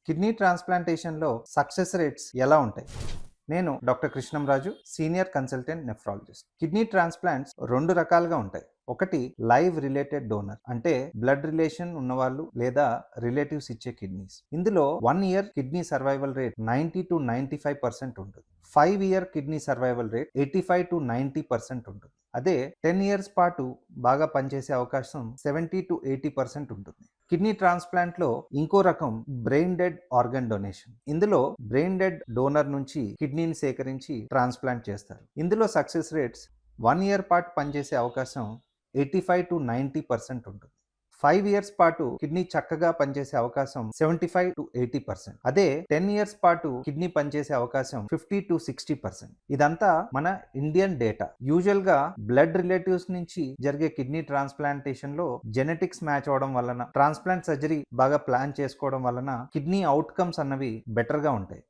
Kidney ట్రాన్స్‌ప్లాంటేషన్‌లో success rates ఎలా ఉంటాయి? నేను doctor Krishnamraju, senior consultant nephrologist. Kidney transplants 2 రకాలుగా ఉంటాయి. ఒకటి లైవ్ రిలేటెడ్ డోనర్ అంటే బ్లడ్ రిలేషన్ ఉన్నవాళ్ళు లేదా రిలేటివ్స్ ఇచ్చే కిడ్నీస్. ఇందులో 1 ఇయర్ కిడ్నీ సర్వైవల్ రేట్ 90-95% ఉంటుంది. 5 ఇయర్ కిడ్నీ సర్వైవల్ రేట్ 85-90% ఉంటుంది. అదే 10 ఇయర్స్ పాటు బాగా పనిచేసే అవకాశం 70-80% ఉంటుంది. కిడ్నీ ట్రాన్స్‌ప్లాంట్‌లో ఇంకో రకం బ్రెయిన్ డెడ్ ఆర్గన్ డొనేషన్. ఇందులో బ్రెయిన్ డెడ్ డోనర్ నుంచి కిడ్నీని సేకరించి ట్రాన్స్‌ప్లాంట్ చేస్తారు. ఇందులో సక్సెస్ రేట్స్ 1 ఇయర్ పాటు పనిచేసే అవకాశం 85-90% ఉంటుంది. 5 ఇయర్స్ పాటు కిడ్నీ చక్కగా పనిచేసే అవకాశం 75-80%. అదే 10 ఇయర్స్ పాటు కిడ్నీ పనిచేసే అవకాశం 50-60%. ఇదంతా మన ఇండియన్ డేటా. యూజువల్ గా బ్లడ్ రిలేటివ్స్ నుంచి జరిగే కిడ్నీ ట్రాన్స్‌ప్లాంటేషన్ లో జెనెటిక్స్ మ్యాచ్ అవడం వలన, ట్రాన్స్‌ప్లాంట్ సర్జరీ బాగా ప్లాన్ చేసుకోవడం వలన కిడ్నీ అవుట్కమ్స్ అన్నవి బెటర్ గా ఉంటాయి.